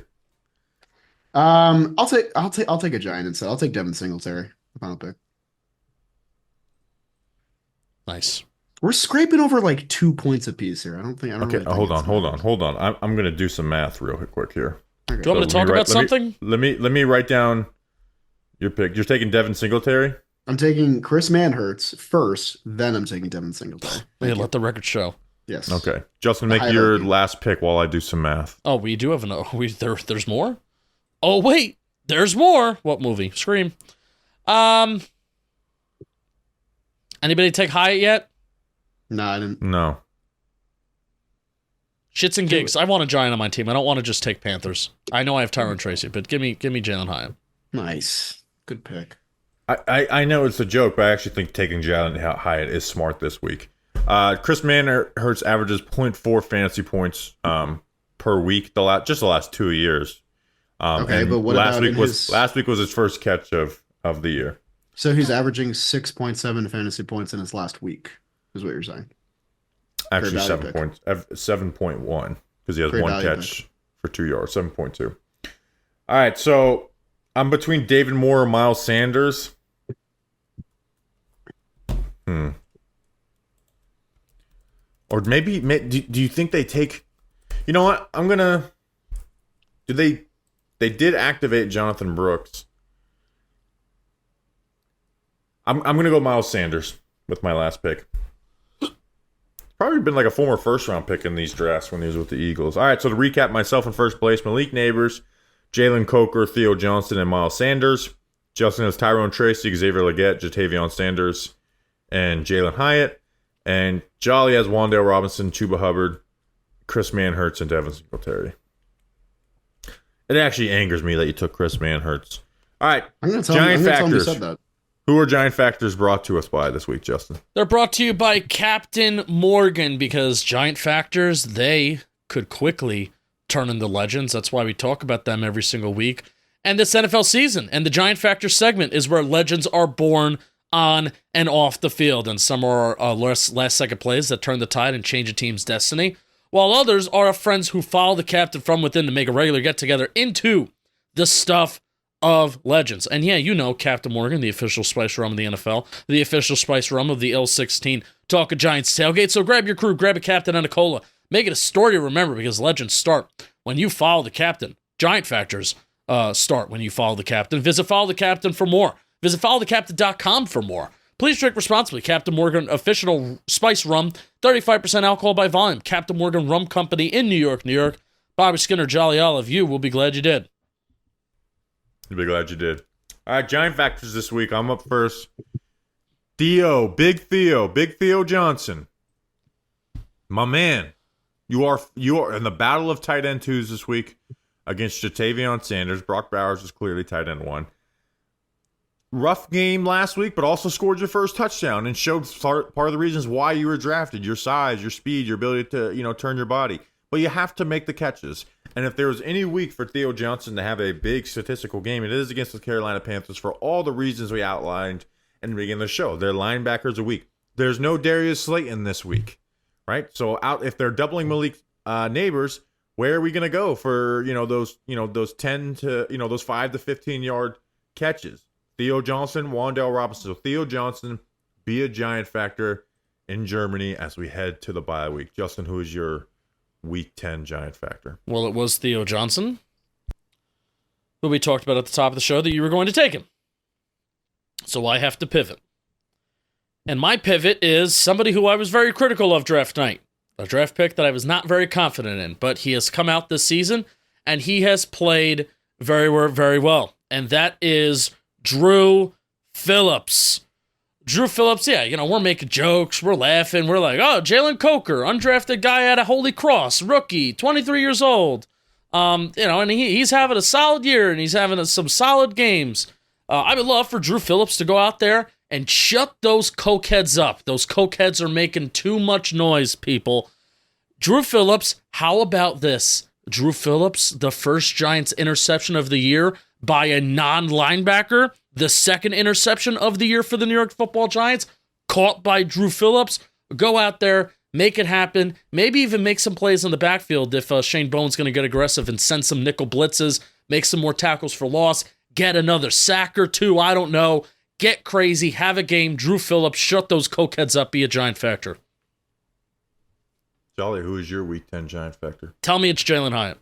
I'll take a Giant instead. I'll take Devin Singletary. Final pick. Nice. We're scraping over like 2 points apiece here. I don't Okay, really think hold it's on. I'm gonna do some math real quick here. Okay. Do you want me to talk about something? Let me write down your pick. You're taking Devin Singletary? I'm taking Chris Manhertz first, then I'm taking Devin Singletary. Let the record show. Yes. Okay. Justin, make your last pick while I do some math. Oh, we do have there's more? Oh, wait. There's more. What movie? Scream. Anybody take Hyatt yet? No, I didn't. No. Shits and gigs. I want a Giant on my team. I don't want to just take Panthers. I know I have Tyron Tracy, but give me Jalen Hyatt. Nice. Good pick. I know it's a joke, but I actually think taking Jalen Hyatt is smart this week. Chris Manhertz averages 0.4 fantasy points per week the last 2 years. Okay, but what last about week last week was his first catch of the year. So he's averaging 6.7 fantasy points in his last week, is what you're saying. Actually, 7.1 because he has one catch for 2 yards. 7.2. All right, so I'm between David Moore and Miles Sanders. Or maybe do you think they take? You know what? I'm gonna. Do they? They did activate Jonathan Brooks. I'm gonna go Miles Sanders with my last pick. Probably been like a former first-round pick in these drafts when he was with the Eagles. All right, so to recap, myself in first place, Malik Neighbors, Jalen Coker, Theo Johnson, and Miles Sanders. Justin has Tyrone Tracy, Xavier Legette, Jatavion Sanders, and Jalen Hyatt. And Jolly has Wan'Dale Robinson, Chuba Hubbard, Chris Manhertz, and Devin Singletary. It actually angers me that you took Chris Manhertz. All right, Giant Factors. Who are Giant Factors brought to us by this week, Justin? They're brought to you by Captain Morgan because Giant Factors, they could quickly turn into legends. That's why we talk about them every single week. And this NFL season. And the Giant Factor segment is where legends are born on and off the field. And some are last-second plays that turn the tide and change a team's destiny, while others are friends who follow the captain from within to make a regular get-together into the stuff of legends. And yeah, you know Captain Morgan, the official spice rum of the NFL, the official spice rum of the L16 Talk of Giants tailgate. So grab your crew, grab a captain and a cola. Make it a story to remember because legends start when you follow the captain. Giant Factors start when you follow the captain. Visit Follow the Captain for more. Visit followthecaptain.com for more. Please drink responsibly. Captain Morgan official spice rum, 35% alcohol by volume. Captain Morgan Rum Company in New York, New York. Bobby Skinner, Jolly Olive, you will be glad you did. You'll be glad you did. All right, Giant Factors this week. I'm up first. Big Theo Johnson. My man, you are in the battle of tight end twos this week against Jatavion Sanders. Brock Bowers was clearly tight end one. Rough game last week, but also scored your first touchdown and showed part of the reasons why you were drafted: your size, your speed, your ability to turn your body. But you have to make the catches. And if there was any week for Theo Johnson to have a big statistical game, it is against the Carolina Panthers for all the reasons we outlined in the beginning of the show. Their linebackers a week. There's no Darius Slayton this week, right? So if they're doubling Malik Neighbors, where are we going to go for those 10 to those 5 to 15 yard catches? Theo Johnson, Wan'Dale Robinson. So Theo Johnson, be a Giant Factor in Germany as we head to the bye week. Justin, who is your Week 10 Giant Factor? Well, it was Theo Johnson, who we talked about at the top of the show that you were going to take him. So I have to pivot. And my pivot is somebody who I was very critical of draft night. A draft pick that I was not very confident in, but he has come out this season, and he has played very, very well. And that is Drew Phillips. Drew Phillips, yeah, we're making jokes, we're laughing, we're like, oh, Jalen Coker, undrafted guy out of Holy Cross, rookie, 23 years old. And he's having a solid year, and he's having some solid games. I would love for Drew Phillips to go out there and shut those cokeheads up. Those cokeheads are making too much noise, people. Drew Phillips, how about this? Drew Phillips, the first Giants interception of the year, by a non-linebacker, the second interception of the year for the New York Football Giants, caught by Drew Phillips. Go out there, make it happen, maybe even make some plays in the backfield if Shane Bowen's going to get aggressive and send some nickel blitzes, make some more tackles for loss, get another sack or two, I don't know. Get crazy, have a game. Drew Phillips, shut those cokeheads up, be a Giant factor. Jolly, who is your Week 10 Giant factor? Tell me it's Jalen Hyatt.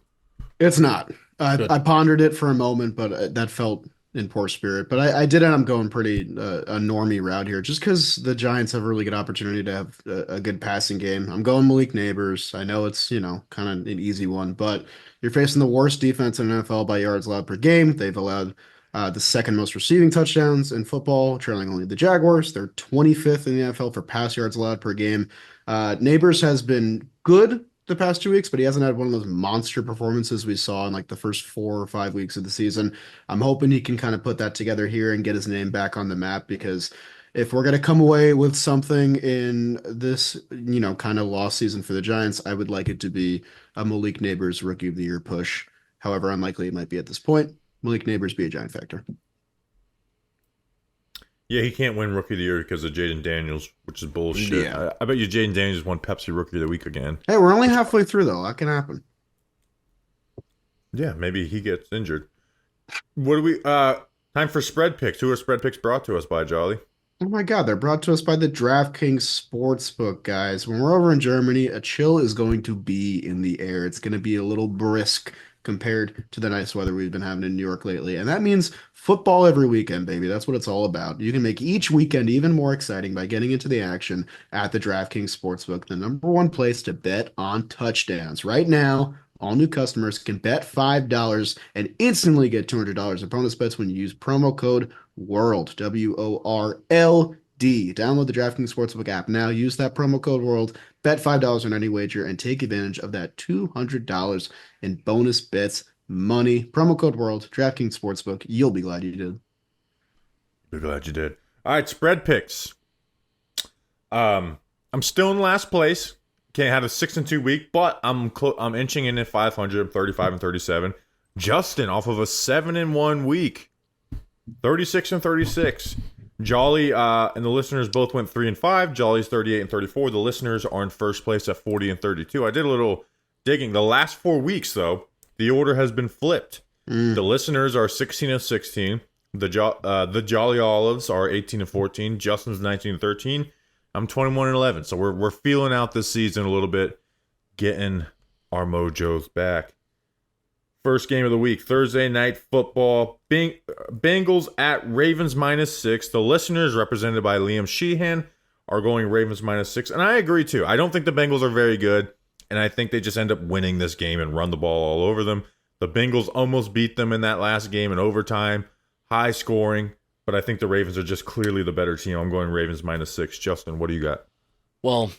It's not. I pondered it for a moment, but that felt in poor spirit. But I did end up going pretty a normie route here, just because the Giants have a really good opportunity to have a good passing game. I'm going Malik Neighbors. I know it's, kind of an easy one, but you're facing the worst defense in NFL by yards allowed per game. They've allowed the second most receiving touchdowns in football, trailing only the Jaguars. They're 25th in the NFL for pass yards allowed per game. Neighbors has been good the past 2 weeks, but he hasn't had one of those monster performances we saw in like the first 4 or 5 weeks of the season. I'm hoping he can kind of put that together here and get his name back on the map, because if we're going to come away with something in this, kind of lost season for the Giants, I would like it to be a Malik Neighbors Rookie of the Year push. However unlikely it might be at this point, Malik Neighbors be a Giant factor. Yeah, he can't win Rookie of the Year because of Jaden Daniels, which is bullshit. Yeah. I bet you Jaden Daniels won Pepsi Rookie of the Week again. Hey, we're only halfway through, though. That can happen. Yeah, maybe he gets injured. What do we... time for spread picks. Who are spread picks brought to us by, Jolly? Oh my God, they're brought to us by the DraftKings Sportsbook, guys. When we're over in Germany, a chill is going to be in the air. It's going to be a little brisk compared to the nice weather we've been having in New York lately. And that means football every weekend, baby. That's what it's all about. You can make each weekend even more exciting by getting into the action at the DraftKings Sportsbook, the number one place to bet on touchdowns. Right now, all new customers can bet $5 and instantly get $200 in bonus bets when you use promo code WORLD, WORLD. Download the DraftKings Sportsbook app now. Use that promo code WORLD. Bet $5 on any wager and take advantage of that $200 in bonus bets money. Promo code WORLD, DraftKings Sportsbook. You'll be glad you did. Be glad you did. All right, spread picks. I'm still in last place. Can't have a 6-2 week, but I'm inching in at 500. I'm 35-37. Justin off of a 7-1 week, 36-36. Jolly and the listeners both went 3-5. Jolly's 38-34. The listeners are in first place at 40-32. I did a little digging. The last 4 weeks, though, the order has been flipped. The listeners are 16-16. The Jolly Olives are 18-14. Justin's 19-13. I'm 21-11. So we're feeling out this season a little bit, getting our mojos back. First game of the week, Thursday night football. Bengals at Ravens -6. The listeners, represented by Liam Sheehan, are going Ravens -6. And I agree, too. I don't think the Bengals are very good. And I think they just end up winning this game and run the ball all over them. The Bengals almost beat them in that last game in overtime. High scoring. But I think the Ravens are just clearly the better team. I'm going Ravens -6. Justin, what do you got? Well,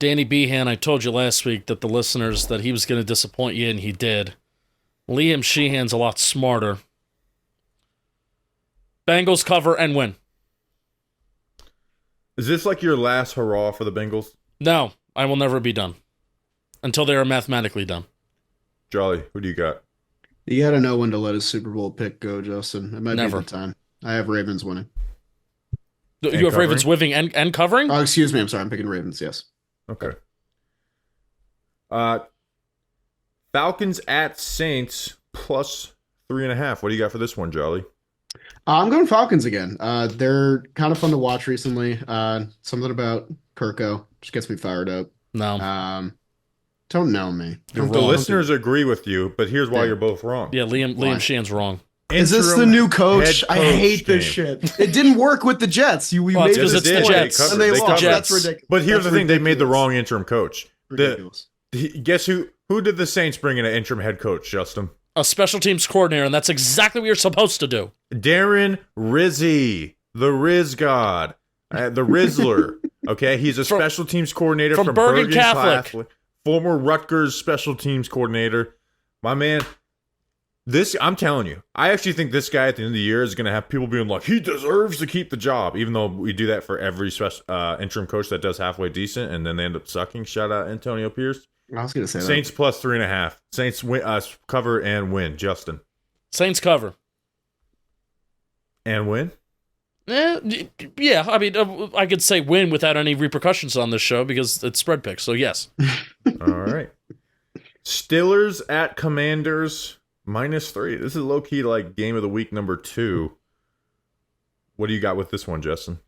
Danny Behan, I told you last week that the listeners, that he was going to disappoint you, and he did. Liam Sheehan's a lot smarter. Bengals cover and win. Is this like your last hurrah for the Bengals? No, I will never be done. Until they are mathematically done. Jolly, who do you got? You got to know when to let his Super Bowl pick go, Justin. It might Never. be the time. I have Ravens winning. You have covering? Ravens winning and covering? Oh, excuse me. I'm sorry. I'm picking Ravens, yes. Okay. Falcons at Saints +3.5. What do you got for this one, Jolly? I'm going Falcons again. They're kind of fun to watch recently. Something about Kirko just gets me fired up. No. Don't know me. You're The wrong. listeners agree with you, but here's why Yeah. you're both wrong. Yeah, Liam Sheehan's wrong. Is this the Interim new coach? head I hate this game. shit. It didn't work with the Jets. We Well, made it's 'cause this it's the point, Jets. and they They lost. covered. That's ridiculous. But here's That's the thing: they made the ridiculous. wrong interim coach. Ridiculous. Guess who did the Saints bring in an interim head coach, Justin? A special teams coordinator, and that's exactly what you're supposed to do. Darren Rizzi, the Riz God, the Rizzler. Okay, he's a special teams coordinator from from Bergen Catholic. former Rutgers special teams coordinator. My man, I'm telling you, I actually think this guy at the end of the year is going to have people being like, he deserves to keep the job, even though we do that for every interim coach that does halfway decent, and then they end up sucking. Shout out Antonio Pierce. I was going to say Saints +3.5. Saints win, cover and win. Justin. Saints cover. And win? Yeah, I mean, I could say win without any repercussions on this show because it's spread picks, so yes. All right. Steelers at Commanders, -3. This is low-key like game of the week number 2. What do you got with this one, Justin?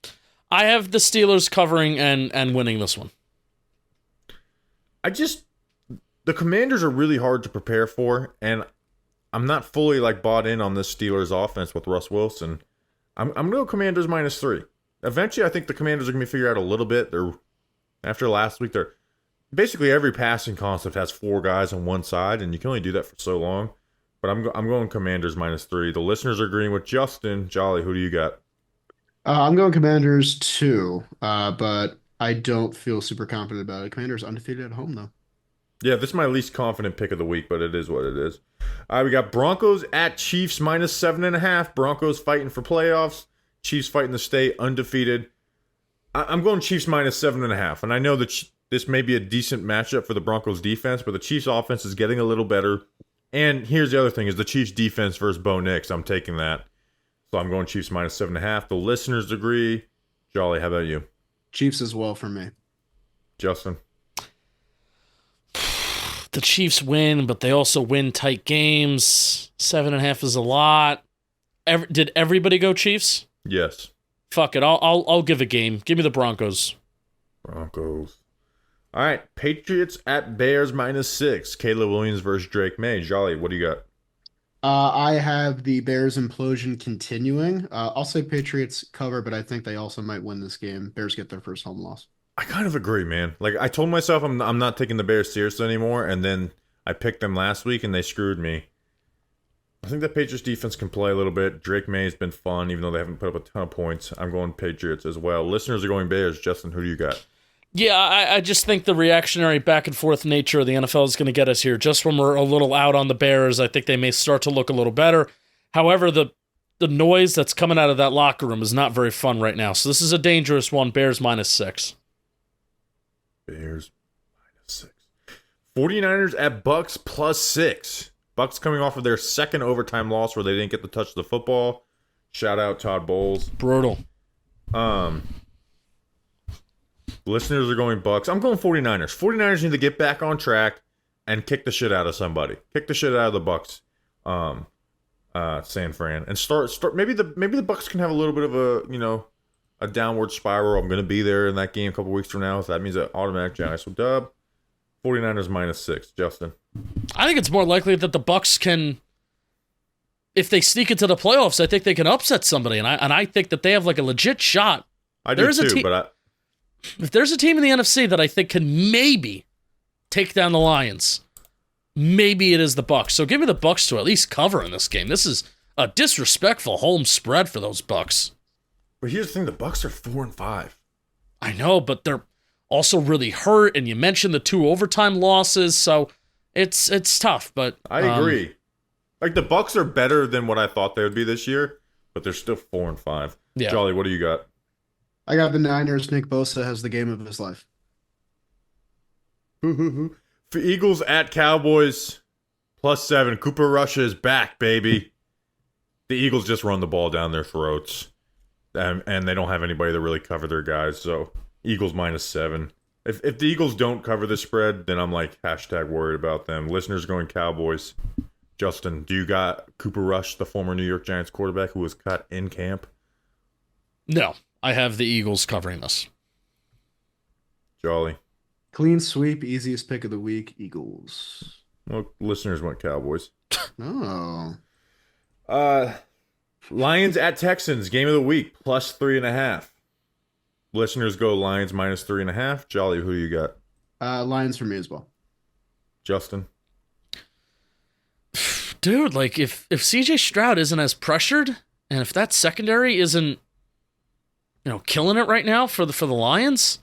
I have the Steelers covering and winning this one. The Commanders are really hard to prepare for, and I'm not fully like bought in on this Steelers offense with Russ Wilson. I'm going to go Commanders -3. Eventually, I think the Commanders are going to be figured out a little bit. After last week, they're basically every passing concept has 4 guys on one side, and you can only do that for so long. But I'm going Commanders -3. The listeners are agreeing with Justin. Jolly, who do you got? I'm going Commanders too, but I don't feel super confident about it. Commanders undefeated at home, though. Yeah, this is my least confident pick of the week, but it is what it is. All right, we got Broncos at Chiefs -7.5. Broncos fighting for playoffs. Chiefs fighting to stay undefeated. I'm going Chiefs -7.5. And I know that this may be a decent matchup for the Broncos defense, but the Chiefs offense is getting a little better. And here's the other thing is the Chiefs defense versus Bo Nix. I'm taking that. So I'm going Chiefs -7.5. The listeners agree. Jolly, how about you? Chiefs as well for me. Justin? The Chiefs win, but they also win tight games. 7.5 is a lot. Did everybody go Chiefs? Yes. Fuck it. I'll give a game. Give me the Broncos. Broncos. All right. Patriots at Bears -6. Caleb Williams versus Drake May. Jolly, what do you got? I have the Bears implosion continuing. I'll say Patriots cover, but I think they also might win this game. Bears get their first home loss. I kind of agree, man. Like I told myself I'm not taking the Bears seriously anymore, and then I picked them last week and they screwed me. I think the Patriots defense can play a little bit. Drake May has been fun, even though they haven't put up a ton of points. I'm going Patriots as well. Listeners are going Bears. Justin, who do you got? Yeah, I just think the reactionary back and forth nature of the NFL is going to get us here. Just when we're a little out on the Bears, I think they may start to look a little better. However, the noise that's coming out of that locker room is not very fun right now. So this is a dangerous one. Bears -6. Bears -6. 49ers at Bucks +6. Bucks coming off of their second overtime loss where they didn't get to touch the football. Shout out Todd Bowles. Brutal. Listeners are going Bucks. I'm going 49ers. 49ers need to get back on track and kick the shit out of somebody. Kick the shit out of the Bucks. San Fran. And start maybe the Bucks can have a little bit of a downward spiral. I'm going to be there in that game a couple weeks from now. So that means an automatic Giants. So dub. 49ers -6. Justin. I think it's more likely that the Bucks can, if they sneak into the playoffs, I think they can upset somebody, and I think that they have like a legit shot. I do too, but if there's a team in the NFC that I think can maybe take down the Lions, maybe it is the Bucks. So give me the Bucks to at least cover in this game. This is a disrespectful home spread for those Bucks. But here's the thing: the Bucks are 4-5. I know, but they're also really hurt, and you mentioned the 2 overtime losses, so it's tough. But I agree. Like the Bucks are better than what I thought they would be this year, but they're still 4-5. Yeah. Jolly, what do you got? I got the Niners. Nick Bosa has the game of his life. For Eagles at Cowboys +7. Cooper Rush is back, baby. The Eagles just run the ball down their throats, and they don't have anybody to really cover their guys. So Eagles -7. If the Eagles don't cover the spread, then I'm like #worried about them. Listeners going Cowboys. Justin, do you got Cooper Rush, the former New York Giants quarterback who was cut in camp? No, I have the Eagles covering this. Jolly. Clean sweep, easiest pick of the week, Eagles. Well, listeners went Cowboys. Oh. Lions at Texans, game of the week, +3.5. Listeners go Lions -3.5. Jolly, who you got? Lions for me as well. Justin? Dude, like if CJ Stroud isn't as pressured, and if that secondary isn't, killing it right now for the Lions,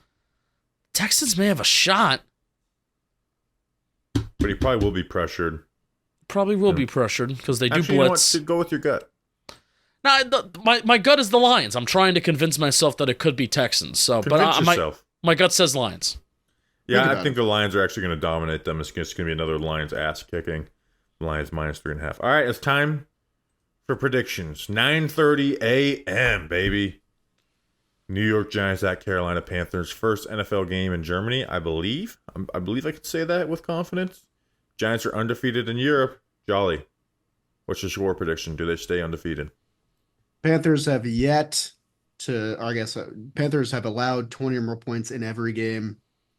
Texans may have a shot. But he probably will be pressured. Probably will be pressured because they do Actually, blitz. You know what? Go with your gut. No, my gut is the Lions. I'm trying to convince myself that it could be Texans. So, Convince yourself. My gut says Lions. Yeah, I think the Lions are actually going to dominate them. It's just going to be another Lions ass kicking. Lions -3.5. All right, it's time for predictions. 9:30 a.m., baby. New York Giants at Carolina Panthers. First NFL game in Germany, I believe. I believe I could say that with confidence. Giants are undefeated in Europe. Jolly, what's your score prediction? Do they stay undefeated? Panthers have yet to, or I guess Panthers have allowed 20 or more points in every game.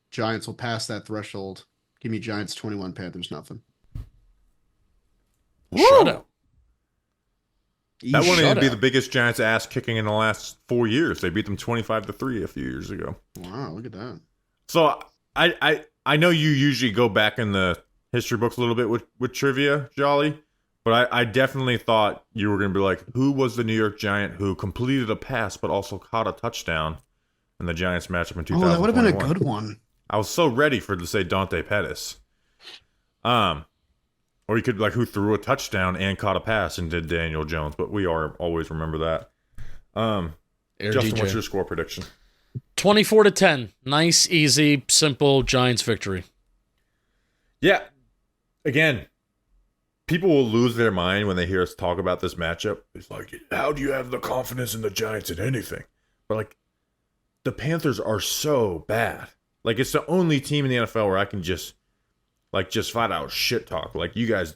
Giants will pass that threshold. Give me Giants 21, Panthers nothing. Shutout. That wouldn't even be the biggest Giants ass kicking in the last 4 years. They beat them 25-3 a few years ago. Wow, look at that. So I know you usually go back in the history books a little bit with trivia, Jolly, but I definitely thought you were going to be like, who was the New York Giant who completed a pass but also caught a touchdown in the Giants matchup in 2021? Oh, that would have been a good one. I was so ready to say Dante Pettis. Or you could, like, who threw a touchdown and caught a pass and did Daniel Jones, but we always remember that. Justin, DJ. what's your score prediction? 24-10. Nice, easy, simple Giants victory. Yeah. Again, people will lose their mind when they hear us talk about this matchup. It's like, how do you have the confidence in the Giants in anything? But, like, the Panthers are so bad. Like, it's the only team in the NFL where I can just flat out shit talk. Like, you guys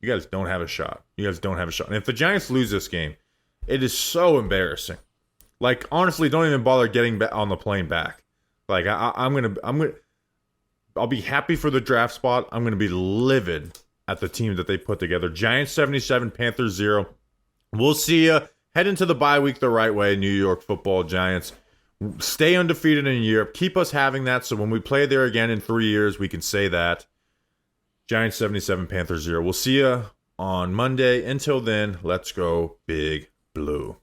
don't have a shot. You guys don't have a shot. And if the Giants lose this game, it is so embarrassing. Like, honestly, don't even bother getting on the plane back. Like, I'll be happy for the draft spot. I'm gonna be livid at the team that they put together. Giants 77, Panthers 0. We'll see you head into the bye week the right way. New York Football Giants. Stay undefeated in Europe. Keep us having that, so when we play there again in 3 years, we can say that. Giants 77, Panthers 0. We'll see you on Monday. Until then, let's go Big Blue.